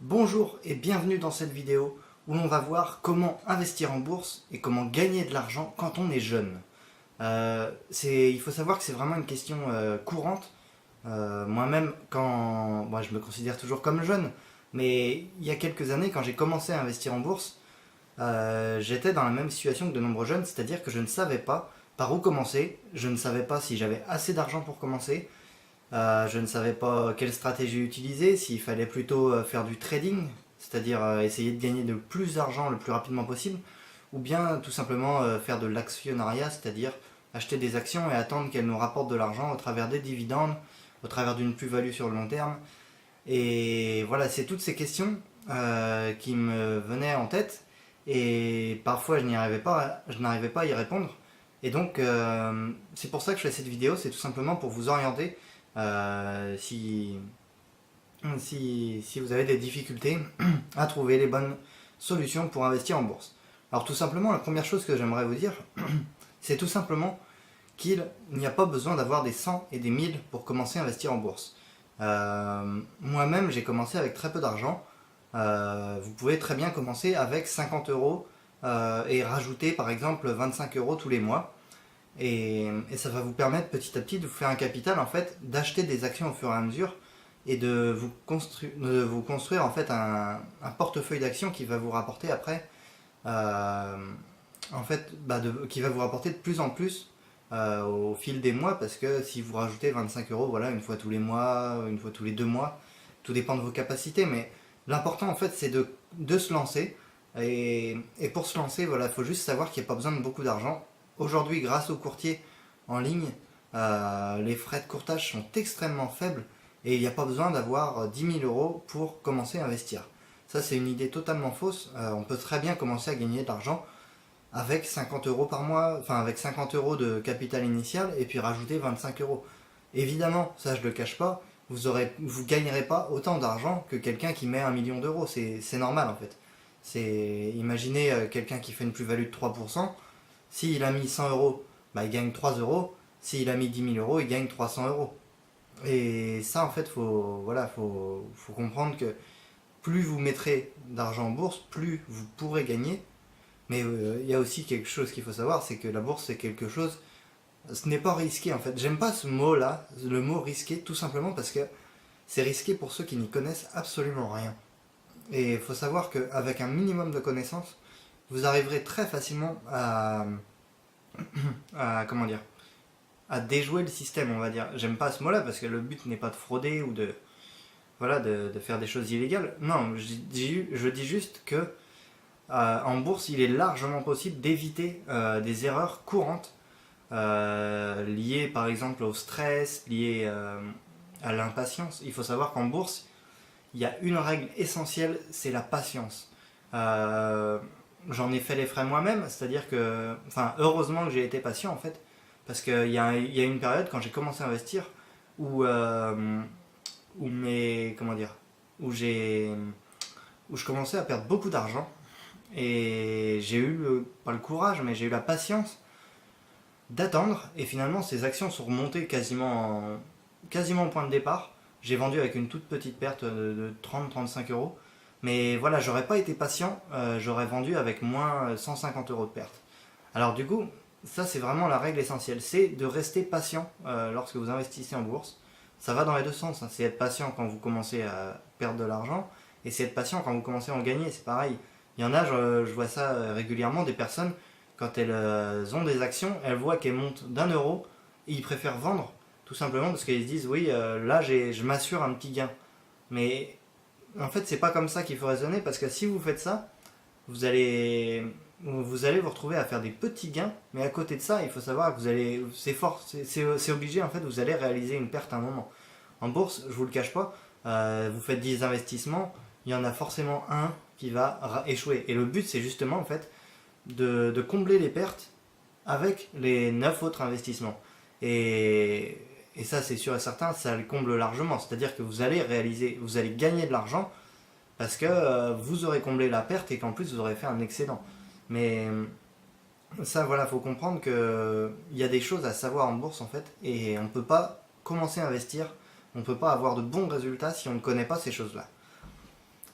Bonjour et bienvenue dans cette vidéo où l'on va voir comment investir en bourse et comment gagner de l'argent quand on est jeune. Il faut savoir que c'est vraiment une question courante. Moi-même, je me considère toujours comme jeune, mais il y a quelques années, quand j'ai commencé à investir en bourse, j'étais dans la même situation que de nombreux jeunes, c'est-à-dire que je ne savais pas par où commencer, je ne savais pas si j'avais assez d'argent pour commencer, je ne savais pas quelle stratégie utiliser, s'il fallait plutôt faire du trading, c'est-à-dire essayer de gagner le plus d'argent le plus rapidement possible, ou bien tout simplement faire de l'actionnariat, c'est-à-dire acheter des actions et attendre qu'elles nous rapportent de l'argent au travers des dividendes, au travers d'une plus-value sur le long terme. Et voilà, c'est toutes ces questions qui me venaient en tête, et parfois je n'arrivais pas à y répondre. Et donc, c'est pour ça que je fais cette vidéo, c'est tout simplement pour vous orienter si vous avez des difficultés à trouver les bonnes solutions pour investir en bourse. Alors tout simplement, la première chose que j'aimerais vous dire, c'est tout simplement qu'il n'y a pas besoin d'avoir des 100 et des 1000 pour commencer à investir en bourse. Moi-même, j'ai commencé avec très peu d'argent. Vous pouvez très bien commencer avec 50 euros et rajouter par exemple 25 euros tous les mois. Et ça va vous permettre petit à petit de vous faire un capital, en fait, d'acheter des actions au fur et à mesure et de vous construire en fait un portefeuille d'actions qui va vous rapporter après, qui va vous rapporter de plus en plus au fil des mois, parce que si vous rajoutez 25 euros, voilà, une fois tous les mois, une fois tous les 2 mois, tout dépend de vos capacités, mais l'important en fait c'est de se lancer. Et pour se lancer, voilà, il faut juste savoir qu'il n'y a pas besoin de beaucoup d'argent. Aujourd'hui, grâce aux courtiers en ligne, les frais de courtage sont extrêmement faibles et il n'y a pas besoin d'avoir 10 000 euros pour commencer à investir. Ça, c'est une idée totalement fausse. On peut très bien commencer à gagner de l'argent avec 50 euros par mois, enfin avec 50 euros de capital initial et puis rajouter 25 euros. Évidemment, ça je ne le cache pas, vous gagnerez pas autant d'argent que quelqu'un qui met 1 million d'euros. C'est normal en fait. Imaginez quelqu'un qui fait une plus-value de 3%. S'il a mis 100 euros, bah, il gagne 3 euros. S'il a mis 10 000 euros, il gagne 300 euros. Et ça, en fait, faut comprendre que plus vous mettrez d'argent en bourse, plus vous pourrez gagner. Mais il y a aussi quelque chose qu'il faut savoir, c'est que la bourse, c'est quelque chose. Ce n'est pas risqué, en fait. J'aime pas ce mot-là, le mot risqué, tout simplement parce que c'est risqué pour ceux qui n'y connaissent absolument rien. Et il faut savoir qu'avec un minimum de connaissances, vous arriverez très facilement comment dire, à déjouer le système, on va dire. J'aime pas ce mot-là parce que le but n'est pas de frauder ou de faire des choses illégales. Non, je dis juste que en bourse, il est largement possible d'éviter des erreurs courantes liées par exemple au stress, liées à l'impatience. Il faut savoir qu'en bourse, il y a une règle essentielle, c'est la patience. J'en ai fait les frais moi-même, c'est-à-dire que, enfin, heureusement que j'ai été patient en fait, parce qu'il y a une période quand j'ai commencé à investir où mes, comment dire, où je commençais à perdre beaucoup d'argent et j'ai eu pas le courage, mais j'ai eu la patience d'attendre et finalement ces actions sont remontées quasiment au point de départ. J'ai vendu avec une toute petite perte de 30-35 euros. Mais voilà, j'aurais pas été patient, j'aurais vendu avec moins 150 euros de perte. Alors du coup, ça c'est vraiment la règle essentielle, c'est de rester patient lorsque vous investissez en bourse. Ça va dans les deux sens, hein. C'est être patient quand vous commencez à perdre de l'argent, et c'est être patient quand vous commencez à en gagner, c'est pareil. Il y en a, je vois ça régulièrement, des personnes, quand elles ont des actions, elles voient qu'elles montent d'1 euro, et ils préfèrent vendre, tout simplement parce qu'ils se disent, oui, là je m'assure un petit gain. Mais en fait, c'est pas comme ça qu'il faut raisonner, parce que si vous faites ça, vous allez vous retrouver à faire des petits gains, mais à côté de ça, il faut savoir que c'est obligé, en fait, vous allez réaliser une perte à un moment. En bourse, je vous le cache pas, vous faites 10 investissements, il y en a forcément un qui va échouer. Et le but, c'est justement, en fait, de combler les pertes avec les 9 autres investissements. Et ça, c'est sûr et certain, ça le comble largement. C'est-à-dire que vous allez gagner de l'argent parce que vous aurez comblé la perte et qu'en plus vous aurez fait un excédent. Mais ça, voilà, faut comprendre qu'il y a des choses à savoir en bourse en fait, et on ne peut pas commencer à investir, on ne peut pas avoir de bons résultats si on ne connaît pas ces choses-là.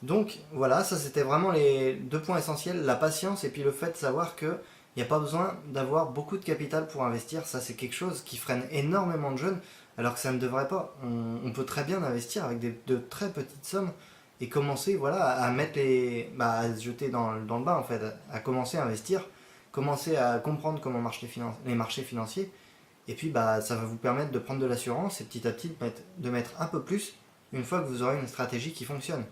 Donc voilà, ça c'était vraiment les deux points essentiels, la patience et puis le fait de savoir que il n'y a pas besoin d'avoir beaucoup de capital pour investir. Ça c'est quelque chose qui freine énormément de jeunes alors que ça ne devrait pas. On peut très bien investir avec de très petites sommes et commencer voilà, à mettre à se jeter dans le bain en fait, à commencer à investir, commencer à comprendre comment marchent les marchés financiers et puis ça va vous permettre de prendre de l'assurance et petit à petit de mettre un peu plus une fois que vous aurez une stratégie qui fonctionne.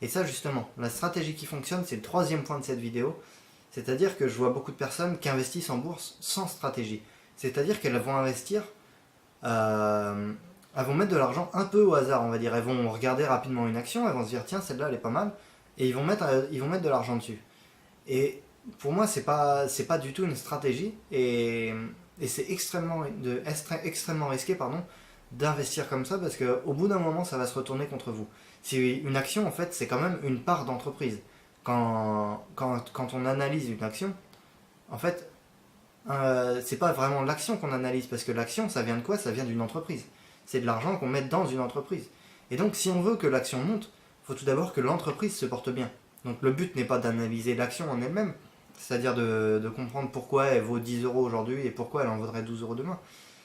Et ça justement, la stratégie qui fonctionne, c'est le troisième point de cette vidéo. C'est-à-dire que je vois beaucoup de personnes qui investissent en bourse sans stratégie. C'est-à-dire qu'elles vont investir, elles vont mettre de l'argent un peu au hasard, on va dire. Elles vont regarder rapidement une action, elles vont se dire tiens celle-là elle est pas mal, et ils vont mettre de l'argent dessus. Et pour moi c'est pas du tout une stratégie, et c'est extrêmement risqué d'investir comme ça parce qu'au bout d'un moment ça va se retourner contre vous. Si une action en fait c'est quand même une part d'entreprise. Quand on analyse une action, en fait, c'est pas vraiment l'action qu'on analyse, parce que l'action, ça vient de quoi? Ça vient d'une entreprise. C'est de l'argent qu'on met dans une entreprise. Et donc, si on veut que l'action monte, il faut tout d'abord que l'entreprise se porte bien. Donc, le but n'est pas d'analyser l'action en elle-même, c'est-à-dire de comprendre pourquoi elle vaut 10 euros aujourd'hui et pourquoi elle en vaudrait 12 euros demain.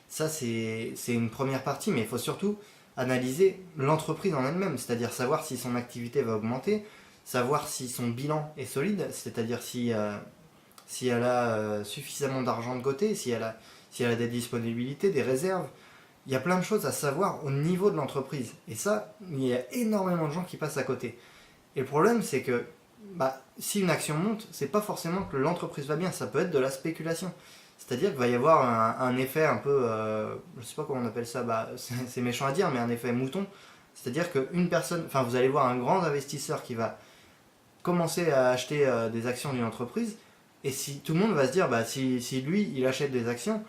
Ça, c'est une première partie, mais il faut surtout analyser l'entreprise en elle-même, c'est-à-dire savoir si son activité va augmenter, savoir si son bilan est solide, c'est-à-dire si elle a suffisamment d'argent de côté, si elle a des disponibilités, des réserves. Il y a plein de choses à savoir au niveau de l'entreprise. Et ça, il y a énormément de gens qui passent à côté. Et le problème, c'est que si une action monte, c'est pas forcément que l'entreprise va bien, ça peut être de la spéculation. C'est-à-dire qu'il va y avoir un effet un peu, je sais pas comment on appelle ça, c'est méchant à dire, mais un effet mouton. C'est-à-dire qu'une personne, enfin vous allez voir un grand investisseur qui va commencer à acheter des actions d'une entreprise, et si tout le monde va se dire, si lui il achète des actions,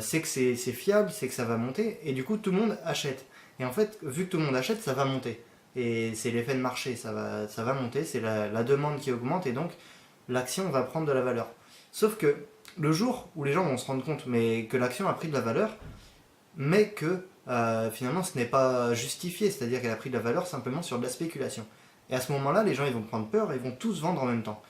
c'est que c'est fiable, c'est que ça va monter, et du coup tout le monde achète. Et en fait, vu que tout le monde achète, ça va monter. Et c'est l'effet de marché, ça va monter, c'est la demande qui augmente, et donc l'action va prendre de la valeur. Sauf que le jour où les gens vont se rendre compte que l'action a pris de la valeur, mais que finalement ce n'est pas justifié, c'est-à-dire qu'elle a pris de la valeur simplement sur de la spéculation. Et à ce moment-là, les gens ils vont prendre peur et ils vont tous vendre en même temps.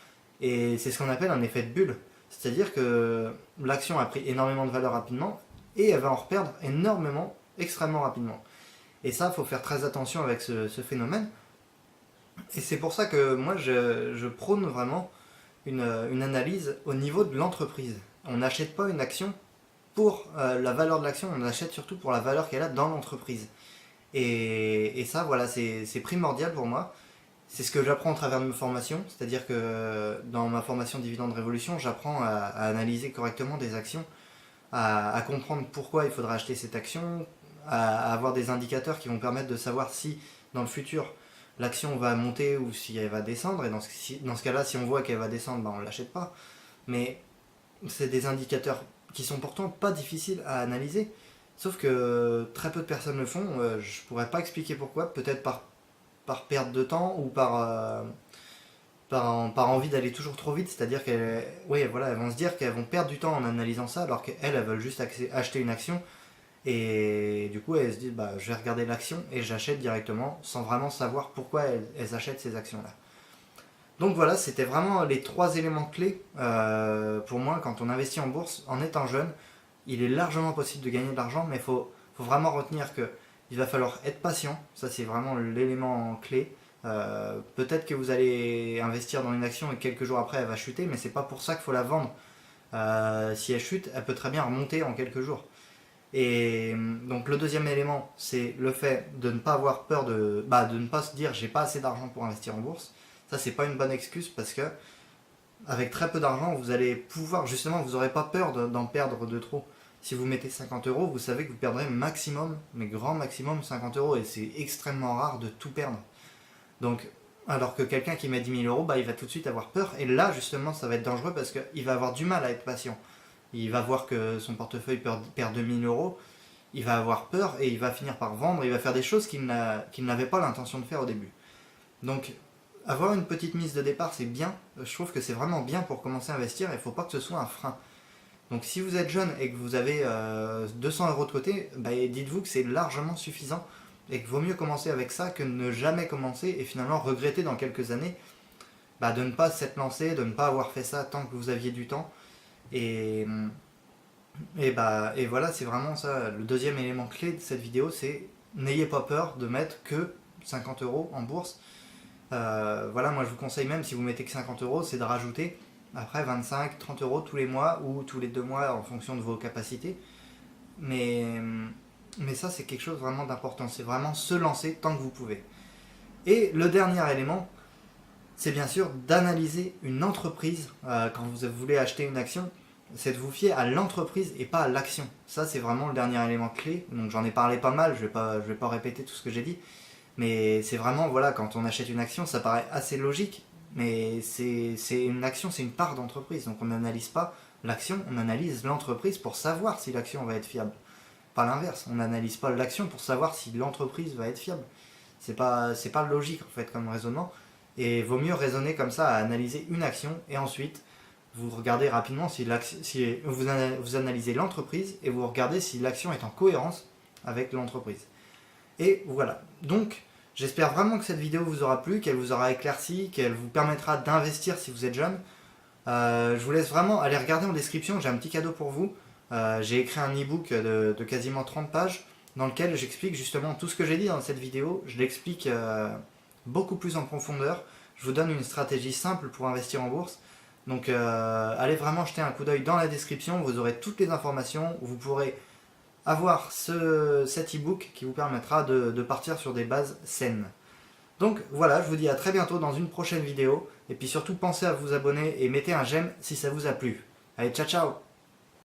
Et c'est ce qu'on appelle un effet de bulle. C'est-à-dire que l'action a pris énormément de valeur rapidement et elle va en reperdre énormément, extrêmement rapidement. Et ça, il faut faire très attention avec ce phénomène. Et c'est pour ça que moi, je prône vraiment une analyse au niveau de l'entreprise. On n'achète pas une action pour la valeur de l'action, on achète surtout pour la valeur qu'elle a dans l'entreprise. Et ça, voilà, c'est primordial pour moi. C'est ce que j'apprends à travers de mes formations, c'est-à-dire que dans ma formation Dividende Révolution, j'apprends à analyser correctement des actions, à comprendre pourquoi il faudra acheter cette action, à avoir des indicateurs qui vont permettre de savoir si dans le futur l'action va monter ou si elle va descendre. Et dans ce cas-là, si on voit qu'elle va descendre, on ne l'achète pas. Mais c'est des indicateurs qui sont pourtant pas difficiles à analyser. Sauf que très peu de personnes le font. Je pourrais pas expliquer pourquoi. Peut-être par perte de temps ou par envie d'aller toujours trop vite. C'est-à-dire qu'elles voilà, elles vont se dire qu'elles vont perdre du temps en analysant ça alors qu'elles veulent juste acheter une action. Et du coup, elles se disent je vais regarder l'action et j'achète directement sans vraiment savoir pourquoi elles achètent ces actions-là. Donc voilà, c'était vraiment les trois éléments clés pour moi quand on investit en bourse en étant jeune. Il est largement possible de gagner de l'argent, mais faut vraiment retenir que il va falloir être patient. Ça, c'est vraiment l'élément clé. Peut-être que vous allez investir dans une action et quelques jours après, elle va chuter, mais c'est pas pour ça qu'il faut la vendre. Si elle chute, elle peut très bien remonter en quelques jours. Et donc le deuxième élément, c'est le fait de ne pas avoir peur de ne pas se dire j'ai pas assez d'argent pour investir en bourse. Ça, c'est pas une bonne excuse parce que avec très peu d'argent, vous allez pouvoir, justement, vous n'aurez pas peur d'en perdre de trop. Si vous mettez 50 euros, vous savez que vous perdrez maximum, mais grand maximum 50 euros, et c'est extrêmement rare de tout perdre. Donc, alors que quelqu'un qui met 10 000 euros, il va tout de suite avoir peur, et là, justement, ça va être dangereux parce qu'il va avoir du mal à être patient. Il va voir que son portefeuille perd 2000 euros, il va avoir peur et il va finir par vendre, il va faire des choses qu'il n'avait pas l'intention de faire au début. Donc, avoir une petite mise de départ, c'est bien. Je trouve que c'est vraiment bien pour commencer à investir et il ne faut pas que ce soit un frein. Donc si vous êtes jeune et que vous avez 200 euros de côté, dites-vous que c'est largement suffisant et qu'il vaut mieux commencer avec ça que ne jamais commencer et finalement regretter dans quelques années de ne pas s'être lancé, de ne pas avoir fait ça tant que vous aviez du temps. Et, et voilà, c'est vraiment ça. Le deuxième élément clé de cette vidéo, c'est n'ayez pas peur de mettre que 50 euros en bourse. Voilà, moi je vous conseille, même si vous mettez que 50 euros, c'est de rajouter après 25, 30 euros tous les mois ou tous les 2 mois en fonction de vos capacités. Mais ça, c'est quelque chose vraiment d'important. C'est vraiment se lancer tant que vous pouvez. Et le dernier élément, c'est bien sûr d'analyser une entreprise quand vous voulez acheter une action. C'est de vous fier à l'entreprise et pas à l'action. Ça, c'est vraiment le dernier élément clé. Donc j'en ai parlé pas mal, je vais pas répéter tout ce que j'ai dit. Mais c'est vraiment, voilà, quand on achète une action, ça paraît assez logique. Mais c'est une action, c'est une part d'entreprise. Donc on n'analyse pas l'action, on analyse l'entreprise pour savoir si l'action va être fiable. Pas l'inverse, on n'analyse pas l'action pour savoir si l'entreprise va être fiable. C'est pas logique en fait comme raisonnement. Et vaut mieux raisonner comme ça, à analyser une action et ensuite vous regardez rapidement si vous analysez l'entreprise et vous regardez si l'action est en cohérence avec l'entreprise. Et voilà. Donc, j'espère vraiment que cette vidéo vous aura plu, qu'elle vous aura éclairci, qu'elle vous permettra d'investir si vous êtes jeune. Je vous laisse vraiment aller regarder en description, j'ai un petit cadeau pour vous. J'ai écrit un e-book de quasiment 30 pages dans lequel j'explique justement tout ce que j'ai dit dans cette vidéo. Je l'explique beaucoup plus en profondeur. Je vous donne une stratégie simple pour investir en bourse. Donc allez vraiment jeter un coup d'œil dans la description, vous aurez toutes les informations, vous pourrez avoir cet e-book qui vous permettra de partir sur des bases saines. Donc voilà, je vous dis à très bientôt dans une prochaine vidéo, et puis surtout pensez à vous abonner et mettez un j'aime si ça vous a plu. Allez, ciao ciao!